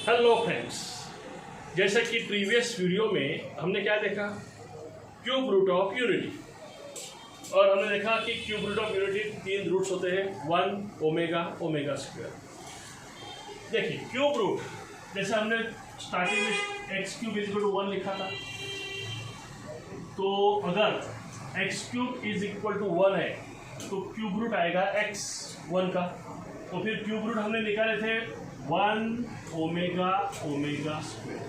Hello friends, जैसा कि previous video में हमने क्या देखा, क्यूब रूट ऑफ यूनिटी। और हमने देखा कि क्यूब रूट ऑफ यूनिटी तीन रूट्स होते हैं, 1 ओमेगा ओमेगा स्क्वायर। देखिए क्यूब रूट, जैसे हमने स्टार्टिंग में x cube is equal to 1 लिखा था, तो अगर x cube is equal to 1 है तो क्यूब रूट आएगा एक्स 1 का। तो फिर क्यूब रूट हमने निकाले थे 1 ओमेगा ओमेगा स्क्वायर,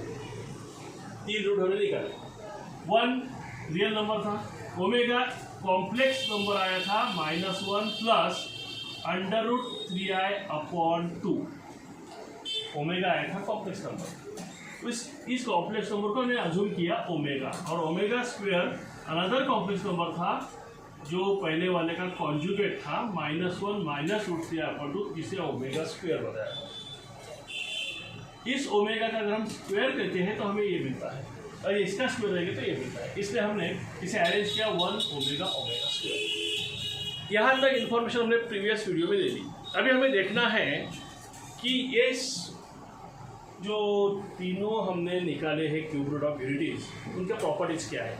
तीन रूट हमने निकाले। 1 रियल नंबर था, ओमेगा कॉम्प्लेक्स नंबर आया था -1 plus under root 3i/2। Omega आया था कॉम्प्लेक्स नंबर। इस कॉम्प्लेक्स नंबर को हमने अज्यूम किया ओमेगा, और omega square another complex number था जो पहले वाले का कॉन्जुगेट था, -1 माइनस रूट 3i/2, जिसे ओमेगा स्क्वायर बताया। इस ओमेगा का अगर हम स्क्वायर करते हैं तो हमें ये मिलता है, और इसका स्क्वायर रहेगा तो ये मिलता है। इसलिए हमने इसे अरेंज किया 1 ओमेगा ओमेगा स्क्वायर। यहाँ तक इन्फॉर्मेशन हमने प्रीवियस वीडियो में दे दी। अभी हमें देखना है कि ये जो तीनों हमने निकाले हैं क्यूब रूट ऑफ यूनिटीज, उनके प्रॉपर्टीज क्या है,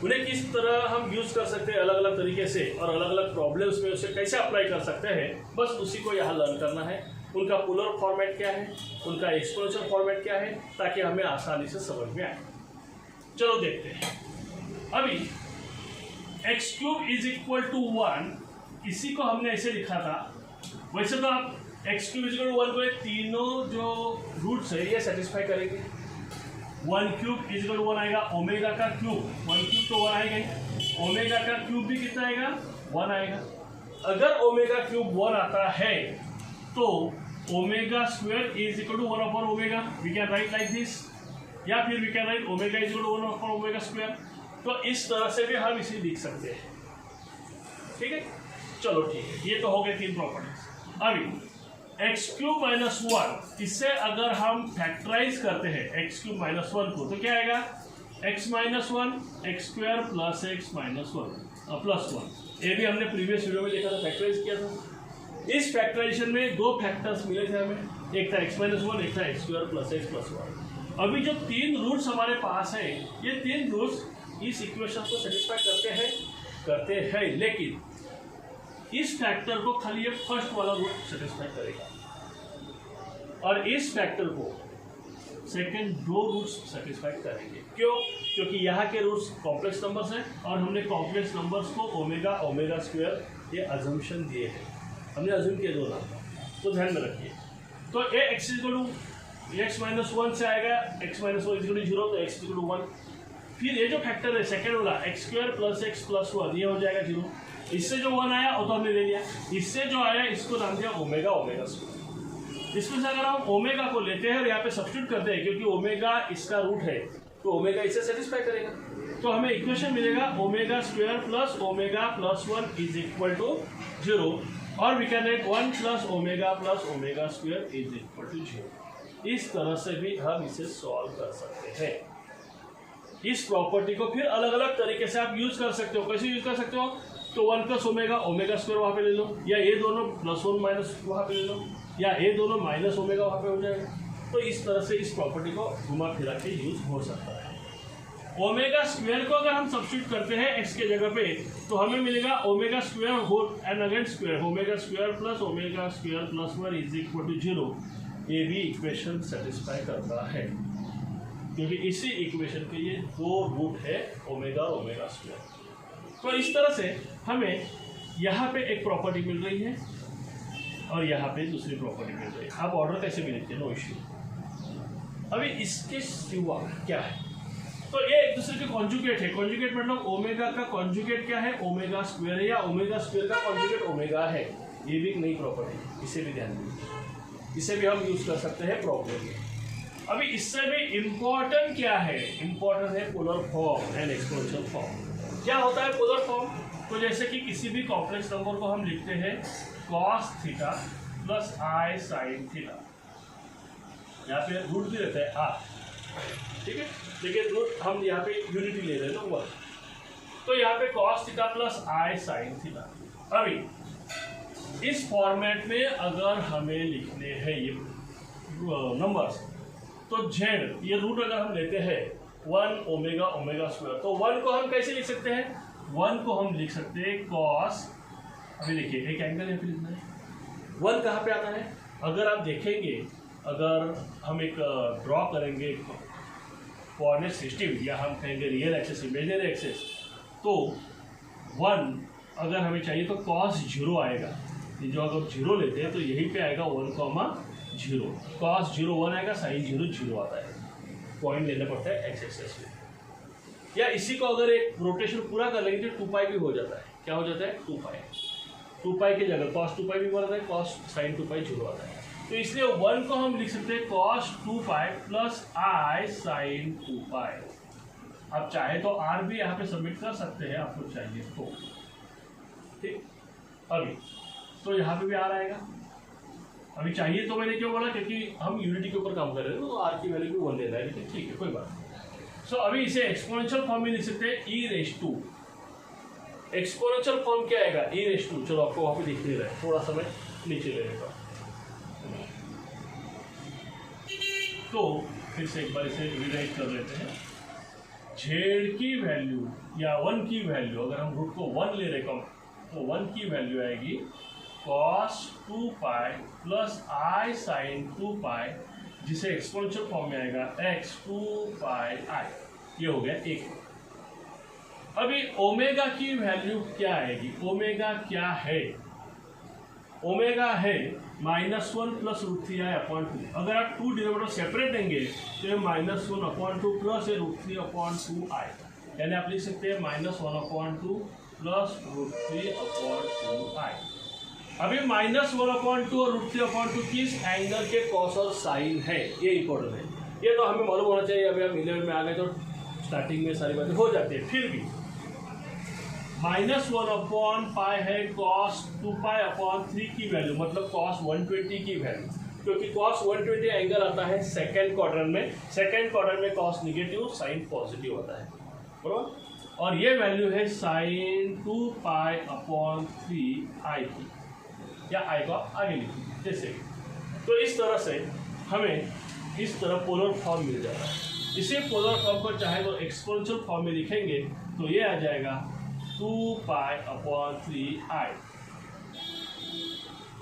उन्हें किस तरह हम यूज कर सकते हैं अलग अलग तरीके से, और अलग अलग प्रॉब्लम्स में उसे कैसे अप्लाई कर सकते हैं, बस उसी को यहाँ लर्न करना है। उनका पोलर फॉर्मेट क्या है, उनका एक्सपोनेंशियल फॉर्मेट क्या है, ताकि हमें आसानी से समझ में आए। चलो देखते हैं। अभी x cube is equal to 1, इसी को हमने ऐसे लिखा था। वैसे तो आप x cube is equal to 1 को तीनों जो रूट्स है ये सेटिस्फाई करेंगे। 1 क्यूब इज इक्वल टू 1 आएगा, ओमेगा का क्यूब 1 क्यूब तो 1 आएगा ही, ओमेगा का क्यूब भी कितना आएगा, 1 आएगा। अगर ओमेगा क्यूब 1 आता है तो omega square is equal to 1 omega, we can write like this, या फिर we can write omega is equal to 1 omega square. तो इस तरह से भी हम इसे लिख सकते हैं। ठीक है, चलो ठीक है, ये तो हो गए तीन प्रॉपर्टीज। अभी एक्स क्यूब माइनस 1, इससे अगर हम फैक्टराइज करते हैं एक्स क्यूब माइनस 1 को, तो क्या आएगा, x minus 1 x square plus x minus 1 plus 1। ये भी हमने प्रीवियस वीडियो में देखा था, फैक्टराइज किया था। इस फैक्टराइजेशन में दो फैक्टर्स मिले थे हमें, एक था एक्स माइनस 1, एक था x square plus x plus 1। अभी जो तीन रूट्स हमारे पास है, ये तीन रूट्स इस इक्वेशन को सेटिस्फाई करते हैं, लेकिन इस फैक्टर को खाली ये फर्स्ट वाला रूट सेटिस्फाई करेगा, और इस फैक्टर को सेकंड दो रूट्स सेटिस्फाई करेंगे। क्यों? क्योंकि यहाँ के रूट्स कॉम्प्लेक्स नंबर्स हैं, और हमने कॉम्प्लेक्स नंबर्स को ओमेगा ओमेगा स्क्वायर ये अजम्पशन दिए हैं, हमने अज्यूम किए दो नाम, तो ध्यान में रखिए। तो A X equal to X minus 1 से आएगा, एक्स माइनस 1 इक्वल टू 0, तो एक्स इक्वल टू 1। फिर ये जो फैक्टर है सेकेंड वाला x square plus x plus 1, ये हो जाएगा 0। इससे जो 1 आया वो तो हमने ले लिया, इससे जो आया इसको नाम दिया ओमेगा ओमेगा स्क्वायर। इसमें से अगर हम ओमेगा को लेते हैं और यहाँ पे सब्स्टिट्यूट करते हैं, क्योंकि ओमेगा इसका रूट है, तो ओमेगा इसे सेटिस्फाई करेगा, तो हमें इक्वेशन मिलेगा omega square plus omega plus 1 is equal to 0, और we can write 1 plus omega square is equal to 0। इस तरह से भी हम इसे सॉल्व कर सकते हैं। इस प्रॉपर्टी को फिर अलग अलग तरीके से आप यूज कर सकते हो। कैसे यूज कर सकते हो? तो 1 प्लस ओमेगा स्क्वायर वहाँ पे ले लो, या ये दोनों प्लस 1 माइनस वहाँ पे ले लो, या ये दोनों माइनस ओमेगा वहाँ पे हो जाएगा। तो इस तरह से इस प्रॉपर्टी को घुमा फिरा के यूज हो सकता है। ओमेगा स्क्वायर को अगर हम सब्स्टिट्यूट करते हैं एक्स के जगह पे, तो हमें मिलेगा omega square whole and again square, omega square plus 1 is equal to 0। ये भी इक्वेशन सेटिस्फाई करता है, क्योंकि इसी इक्वेशन के ये दो रूट है ओमेगा ओमेगा स्क्वायर। तो इस तरह से हमें यहाँ पे एक प्रॉपर्टी मिल रही है, और यहाँ पे दूसरी प्रॉपर्टी मिल रही है। आप ऑर्डर कैसे भी लिखते हैं, नो इश्यू। अभी इसके सिवा क्या है, तो ये एक दूसरे के कॉन्जुगेट है। कॉन्जुगेट मतलब ओमेगा का कॉन्जुगेट क्या है, ओमेगा स्क्वायर है, या ओमेगा स्क्वायर का कॉन्जुगेट ओमेगा है। ये भी एक नई प्रॉपर्टी है, इसे भी ध्यान दीजिए, इसे भी हम यूज कर सकते हैं प्रॉब्लम में। अभी इससे भी इम्पोर्टेंट क्या है, इम्पोर्टेंट है polar form and exponential form. क्या होता है पोलर फॉर्म? तो जैसे कि किसी भी कॉम्प्लेक्स नंबर को हम लिखते हैं cos theta plus i sin theta, यहाँ पे रूट भी रहता है r, ठीक है, लेकिन रूट हम यहाँ पे यूनिटी ले रहे हैं ना 1, तो यहाँ पे cos theta plus i sin theta. अभी इस फॉर्मेट में अगर हमें लिखने हैं ये नंबर्स, तो जेड ये रूट अगर हम लेते हैं 1 ओमेगा ओमेगा स्क्वायर, तो 1 को हम कैसे लिख सकते हैं? 1 को हम लिख सकते हैं कॉस, अभी देखिए एक एंगल है, फिर लिखना है 1 कहाँ पे आता है? अगर आप देखेंगे, अगर हम एक ड्रॉ करेंगे कोऑर्डिनेट सिस्टम, या हम कहेंगे रियल एक्सेस इमेजिनरी एक्सेस, तो 1 अगर हमें चाहिए तो कॉस 0 आएगा। ये जो अगर 0 लेते हैं तो यहीं पे आएगा 1,0, कॉस 0 1 आएगा, साइन 0 0 आता है। पॉइंट लेना पड़ता है एक्स एक्सेस में। या इसी को अगर एक रोटेशन पूरा कर लेंगे तो 2 भी हो जाता है। क्या हो जाता है? 2 पाई की जगह कॉस 2 भी बोला था, कॉस साइन 2 0 आता है। तो इसलिए 1 को हम लिख सकते हैं कॉस 2 प्लस आई साइन 2। आप चाहे तो आर भी यहाँ पे सबमिट कर सकते हैं, आपको चाहिए तो। ठीक, अभी तो यहाँ पे भी आर आएगा। अभी चाहिए तो मैंने क्यों बोला? क्योंकि हम यूनिटी के ऊपर काम कर रहे हैं, तो आर की वैल्यू भी 1 ले रहा है, लेकिन ठीक है, कोई बात नहीं। सो अभी इसे एक्सपोनेंशियल फॉर्म में लिख सकते हैं ई रेस टू। एक्सपोनेंशियल फॉर्म क्या आएगा? ई रेस टू। चलो आपको वहाँ पे दिख नहीं रहा है, थोड़ा समय नीचे ले लेगा। तो फिर से एक बार इसे रिराइट कर लेते हैं। जेड की वैल्यू या 1 की वैल्यू, अगर हम रूट को 1 ले रहे कम, तो 1 की वैल्यू आएगी cos 2 प्लस आई साइन 2, जिसे एक्सपोनेंशियल फॉर्म में आएगा x 2 i। ये हो गया एक। अभी ओमेगा की वैल्यू क्या आएगी? ओमेगा क्या है? ओमेगा है -1 प्लस √3i/2। अगर आप 2 डिनोमिनेटर सेपरेट देंगे तो ये -1/2 प्लस √3/2i, यानी आप लिख सकते हैं -1/2 प्लस √3/2i। अभी -1/2 और √3/2 किस एंगल के कॉस और साइन है, ये इंपॉर्टेंट है। ये तो हमें मालूम होना चाहिए। अभी हम 11 में आ गए तो स्टार्टिंग में सारी बातें हो जाती है। फिर भी -1/π है cos 2π/3 की वैल्यू, मतलब cos 120 की वैल्यू, क्योंकि cos 120 एंगल आता है सेकेंड क्वाड्रेंट में। सेकेंड क्वाड्रेंट में cos निगेटिव, साइन पॉजिटिव आता है, बराबर। और ये वैल्यू है sin 2π/3i की, या आई को आगे लिखिए जैसे। तो इस तरह से हमें इस तरह पोलर फॉर्म मिल जाता है। इसी पोलर फॉर्म को चाहे तो एक्सपोनेंशियल फॉर्म में लिखेंगे तो ये आ जाएगा 2π/3i।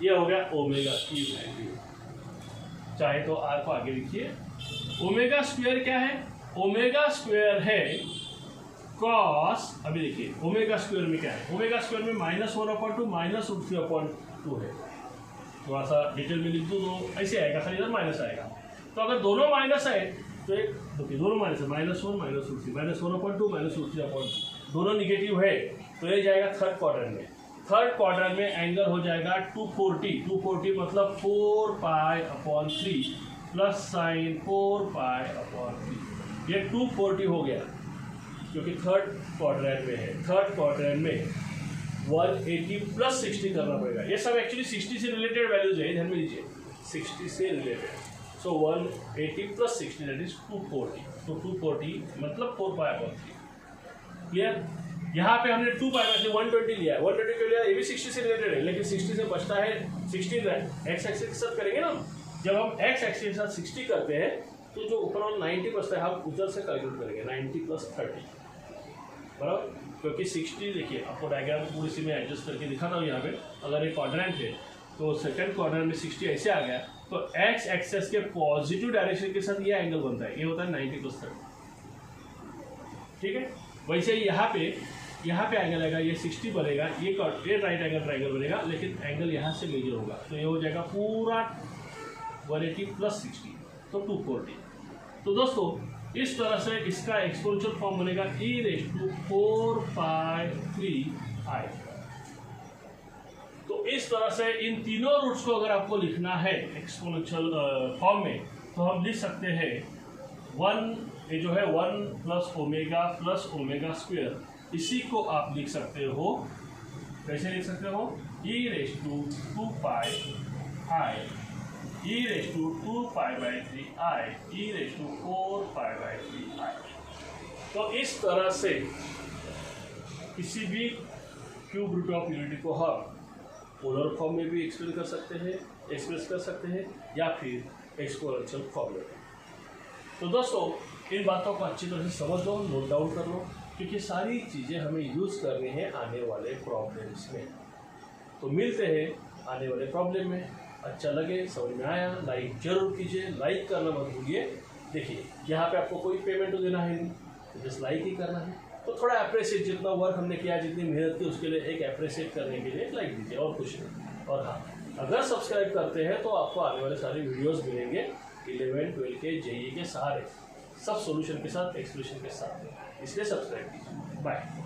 ये हो गया ओमेगा की वैल्यू। चाहे तो आर को आगे लिखिए। ओमेगा स्क्वायर क्या है? ओमेगा स्क्वायर है कॉस, अभी देखिए ओमेगा स्क्वायर में क्या है? ओमेगा स्क्वायर में -1/2 -√3/2 है। थोड़ा सा डिटेल में लिख दूँ तो ऐसे आएगा, खाली इधर माइनस आएगा। तो अगर दोनों माइनस आए तो एक देखिए दोनों माइनस है, -1 -√3, -1/2 -√3/2, दोनों निगेटिव है, तो ये जाएगा थर्ड क्वाड्रेंट में। थर्ड क्वाड्रेंट में एंगल हो जाएगा 240 मतलब 4π/3 प्लस साइन 4π/3। ये 240 हो गया क्योंकि थर्ड क्वाड्रेंट में है। थर्ड क्वाड्रेंट में 180 प्लस 60 करना पड़ेगा। ये सब एक्चुअली 60 से रिलेटेड वैल्यूज है, ध्यान में लीजिए, 60 से related. So 180 plus 60 that is 240। तो 240 मतलब 4π/3। क्लियर? यहाँ पे हमने 2π/3 120 लिया है। 120 क्यों लिया? ये भी 60 से रिलेटेड है, लेकिन 60 से बचता है 16 एक्स एक्सिस के साथ करेंगे ना। जब हम एक्स एक्सिस के साथ 60 करते हैं तो जो ऊपर वाला 90 बचता है, हम उधर से कैलकुलेट करेंगे 90 प्लस 30, बराबर। क्योंकि 60 देखिए, आपको डायग्राम पूरी सी में एडजस्ट करके दिखाता हूँ। यहाँ पे अगर एक क्वाड्रेंट है तो सेकंड क्वाड्रेंट में 60 ऐसे आ गया, तो एक्स एक्सेस के पॉजिटिव डायरेक्शन के साथ ये एंगल बनता है, ये होता है 90 प्लस 30। ठीक है, वैसे ही यहाँ पे एंगल आएगा, ये 60 बनेगा, ये राइट एंगल ट्रायंगल बनेगा, लेकिन एंगल यहाँ से मेजर होगा, तो ये हो जाएगा पूरा 180 प्लस 60, तो 240। तो दोस्तों इस तरह से इसका एक्सपोनेंशियल फॉर्म बनेगा e⁴π3i। तो इस तरह से इन तीनों रूट्स को अगर आपको लिखना है एक्सपोनेंशियल फॉर्म में, तो हम लिख सकते हैं 1, ये जो है 1 प्लस ओमेगा स्क्वायर, इसी को आप लिख सकते हो, कैसे लिख सकते हो? e⁴2πi e⁴2π/3i e⁴4π/3i। तो इस तरह से किसी भी क्यूब रूट ऑफ यूनिटी को हम पोलर फॉर्म में भी एक्सप्रेस कर सकते हैं, या फिर एक्सपोनेंशियल फॉर्मूला। तो दोस्तों इन बातों को अच्छी तरह से समझ लो, नोट डाउन कर लो, क्योंकि सारी चीज़ें हमें यूज़ करनी है आने वाले प्रॉब्लम्स में। तो मिलते हैं आने वाले प्रॉब्लम में। अच्छा लगे, समझ में आया, लाइक जरूर कीजिए, लाइक करना मत भूलिए। देखिए यहाँ पे आपको कोई पेमेंट तो देना है नहीं, तो जस्ट लाइक ही करना है। तो थोड़ा अप्रिशिएट, जितना वर्क हमने किया, जितनी मेहनत की, उसके लिए एक अप्रिशिएट करने के लिए एक लाइक दीजिए, और कुछ नहीं। और हाँ, अगर सब्सक्राइब करते हैं तो आपको आने वाले सारे वीडियोस मिलेंगे 11, 12 के जेईई के सारे सब सॉल्यूशन के साथ, एक्सप्लेनेशन के साथ, इसलिए सब्सक्राइब कीजिए। बाय।